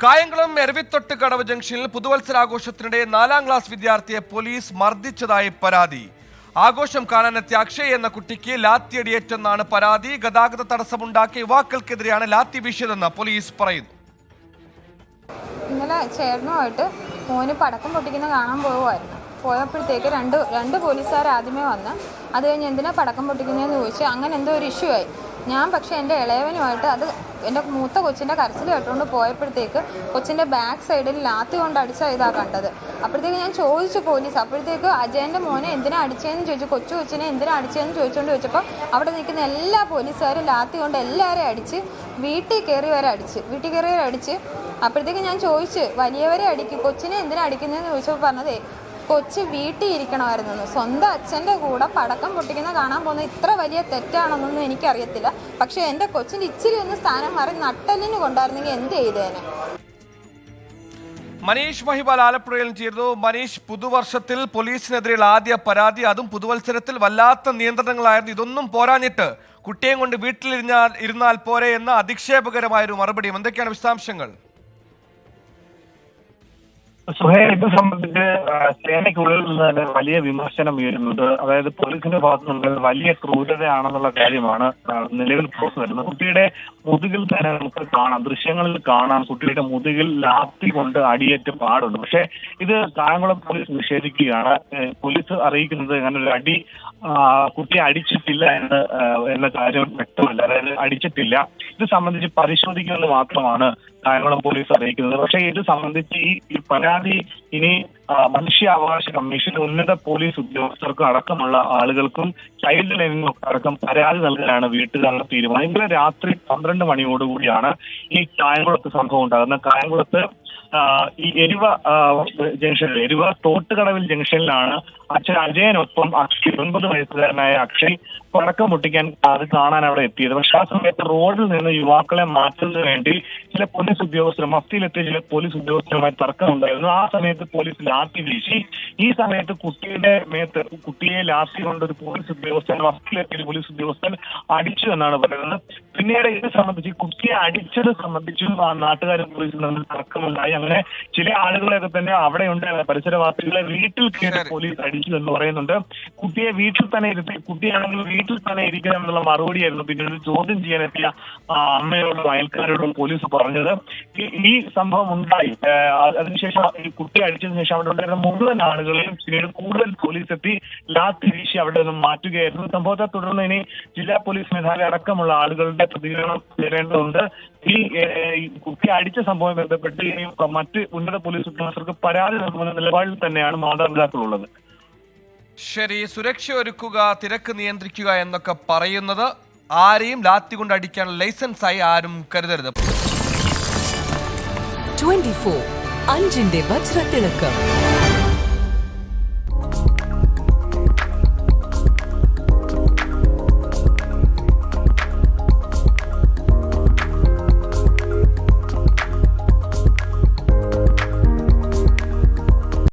കായംകുളം എരവിത്തൊട്ട് കടവ് ജംഗ്ഷനിൽ പുതുവത്സരാഘോഷത്തിനിടെ 4ാം ക്ലാസ് വിദ്യാർത്ഥിയെ പോലീസ് മർദ്ദിച്ചതായി പരാതി. ആഘോഷം കാണാനെത്തിയ അക്ഷയ് എന്ന കുട്ടിക്ക് ലാത്തിയടിയേറ്റെന്നാണ് പരാതി. ഗതാഗത തടസ്സമുണ്ടാക്കിയ യുവാക്കൾക്കെതിരെയാണ് ലാത്തി വീശിയതെന്ന് പോലീസ് പറയുന്നു. ഇന്നലെ ചേട്ടനുമായിട്ട് മോന് പടക്കം പൊട്ടിക്കുന്ന കാണാൻ പോയപ്പോഴത്തേക്ക് രണ്ട് പോലീസുകാർ ആദ്യമേ വന്ന് അത് കഴിഞ്ഞ് എന്തിനാ പടക്കം പൊട്ടിക്കുന്നതെന്ന് ചോദിച്ചു. അങ്ങനെ എന്തോ ഒരു ഇഷ്യൂ ആയി. ഞാൻ പക്ഷേ എൻ്റെ ഇളയവനുമായിട്ട് അത് എൻ്റെ മൂത്ത കൊച്ചിൻ്റെ കരച്ചിൽ കേട്ടുകൊണ്ട് പോയപ്പോഴത്തേക്ക് കൊച്ചിൻ്റെ ബാക്ക് സൈഡിൽ ലാത്തി കൊണ്ട് അടിച്ച ഇതാണ് കണ്ടത്. അപ്പോഴത്തേക്ക് ഞാൻ ചോദിച്ചു പോലീസ്. അപ്പോഴത്തേക്ക് അജയൻ്റെ മോനെ എന്തിനാ അടിച്ചതെന്ന് ചോദിച്ചു. കൊച്ചിനെ എന്തിനാ അടിച്ചതെന്ന് ചോദിച്ചപ്പോൾ അവിടെ നിൽക്കുന്ന എല്ലാ പോലീസുകാരും ലാത്തി കൊണ്ട് എല്ലാവരെയും അടിച്ച് വീട്ടിൽ കയറിയവരെ അടിച്ച്. അപ്പോഴത്തേക്ക് ഞാൻ ചോദിച്ചു, വലിയവരെ അടിക്കും, കൊച്ചിനെ എന്തിനാ അടിക്കുന്നതെന്ന് ചോദിച്ചപ്പോൾ പറഞ്ഞതേ കൊച്ച് വീട്ടിൽ ഇരിക്കണമായിരുന്നു. സ്വന്തം അച്ഛൻ്റെ കൂടെ പടക്കം പൊട്ടിക്കുന്ന കാണാൻ പോകുന്നത് ഇത്ര വലിയ തെറ്റാണെന്നൊന്നും എനിക്കറിയത്തില്ല. പക്ഷേ എൻ്റെ കൊച്ചിൻ്റെ ഇച്ചിരി ഒന്ന് സ്ഥാനം മാറി നട്ടലിന് കൊണ്ടായിരുന്നെങ്കിൽ എന്ത് ചെയ്തേനെ. മനീഷ് മഹിപാൽ ആലപ്പുഴയിൽ ചേർന്നു. മനീഷ്, പുതുവർഷത്തിൽ പോലീസിനെതിരെയുള്ള ആദ്യ പരാതി, അതും പുതുവത്സരത്തിൽ വല്ലാത്ത നിയന്ത്രണങ്ങളായിരുന്നു. ഇതൊന്നും പോരാഞ്ഞിട്ട് കുട്ടിയെയും കൊണ്ട് വീട്ടിലിരുന്നാൽ പോരെ എന്ന അധിക്ഷേപകരമായൊരു മറുപടിയും. എന്തൊക്കെയാണ് വിശദാംശങ്ങൾ? സുഹൈൽ, ഇത് സംബന്ധിച്ച് സേനയ്ക്കുള്ളിൽ നിന്ന് തന്നെ വലിയ വിമർശനം ഉയരുന്നുണ്ട്. അതായത് പോലീസിന്റെ ഭാഗത്തു നിന്ന് വലിയ ക്രൂരതയാണെന്നുള്ള കാര്യമാണ് നിലവിൽ പുറത്തു വരുന്നത്. കുട്ടിയുടെ മുതുകിൽ തന്നെ നമുക്ക് കാണാം, ദൃശ്യങ്ങളിൽ കാണാം, കുട്ടിയുടെ മുതുകിൽ ലാത്തി കൊണ്ട് അടിയേറ്റ പാടുണ്ട്. പക്ഷെ ഇത് കായംകുളം പോലീസ് നിഷേധിക്കുകയാണ്. പോലീസ് അറിയിക്കുന്നത് അങ്ങനെ ഒരു അടി കുട്ടിയെ അടിച്ചിട്ടില്ല എന്ന കാര്യം വ്യക്തമല്ല. അതായത് അടിച്ചിട്ടില്ല. ഇത് സംബന്ധിച്ച് പരിശോധിക്കുന്നത് മാത്രമാണ് കായംകുളം പോലീസ് അറിയിക്കുന്നത്. പക്ഷേ ഇത് സംബന്ധിച്ച് ഈ പരാതി ഇനി മനുഷ്യാവകാശ കമ്മീഷൻ, ഉന്നത പോലീസ് ഉദ്യോഗസ്ഥർക്കും അടക്കമുള്ള ആളുകൾക്കും ചൈൽഡ് ലൈനിനും അടക്കം പരാതി നൽകാനാണ് വീട്ടുകാരുടെ തീരുമാനം. ഇന്നലെ രാത്രി 12 മണിയോടുകൂടിയാണ് ഈ കായംകുളത്ത് സംഭവം ഉണ്ടാകുന്നത്. കായംകുളത്ത് ഈ എരുവ തോട്ടുകടവിൽ ജംഗ്ഷനിലാണ് അച്ഛൻ അജയനൊപ്പം 9 വയസ്സുകാരനായ അക്ഷയ് പടക്കം പൊട്ടിക്കാൻ അത് കാണാൻ അവിടെ എത്തിയത്. പക്ഷെ ആ സമയത്ത് റോഡിൽ നിന്ന് യുവാക്കളെ മാറ്റുന്നതിന് വേണ്ടി ചില പോലീസ് ഉദ്യോഗസ്ഥർ, മഫ്തിയിലെത്തിയ ചില പോലീസ് ഉദ്യോഗസ്ഥരുമായി തർക്കമുണ്ടായിരുന്നു. ആ സമയത്ത് പോലീസ് ലാത്തി വീശി. ഈ സമയത്ത് കുട്ടിയെ ലാത്തി കൊണ്ടൊരു പോലീസ് ഉദ്യോഗസ്ഥൻ, മഫ്തിയിലെത്തിയ പോലീസ് ഉദ്യോഗസ്ഥൻ അടിച്ചു എന്നാണ് പറയുന്നത്. പിന്നീട് ഇത് സംബന്ധിച്ച് കുട്ടിയെ അടിച്ചത് സംബന്ധിച്ചും നാട്ടുകാരും പോലീസും തമ്മിൽ തർക്കമുണ്ടായി. അങ്ങനെ ചില ആളുകളൊക്കെ തന്നെ അവിടെ ഉണ്ടായ പരിസരവാസികളെ വീട്ടിൽ കയറി പോലീസ് അടിച്ചു എന്ന് പറയുന്നുണ്ട്. കുട്ടിയെ വീട്ടിൽ തന്നെ ഇരുത്തി, കുട്ടിയാണെങ്കിൽ വീട്ടിൽ തന്നെ ഇരിക്കണം എന്നുള്ള മറുപടിയായിരുന്നു പിന്നീട് ചോദ്യം ചെയ്യാനെത്തിയ അമ്മയോടും അയൽക്കാരോടും പോലീസ് പറഞ്ഞത്. ഈ സംഭവം ഉണ്ടായി. അതിനുശേഷം ഈ കുട്ടിയെ അടിച്ചതിനു ശേഷം അവിടെ ഉണ്ടായിരുന്ന മുഴുവൻ ആളുകളെയും പിന്നീട് കൂടുതൽ പോലീസ് എത്തി ലാത്തി വീശി അവിടെ നിന്നും മാറ്റുകയായിരുന്നു. സംഭവത്തെ തുടർന്ന് ഇനി ജില്ലാ പോലീസ് മേധാവി അടക്കമുള്ള ആളുകളുടെ പ്രതികരണം തേടേണ്ടതുണ്ട്. ഈ കുട്ടിയെ അടിച്ച സംഭവം ബന്ധപ്പെട്ട് ഇനി മറ്റ് ഉന്നത പോലീസ് ഉദ്യോഗസ്ഥർക്ക് പരാതി നൽകുമെന്ന നിലപാടിൽ തന്നെയാണ് മാതാപിതാക്കളുള്ളത്. ശരി, സുരക്ഷ ഒരുക്കുക, തിരക്ക് നിയന്ത്രിക്കുക എന്നൊക്കെ പറയുന്നത് ആരെയും ലാത്തി കൊണ്ട് അടിക്കാനുള്ള ലൈസൻസ് ആയി ആരും കരുതരുത്. 24 അഞ്ചിന്റെ വജ്രത്തിളക്കം.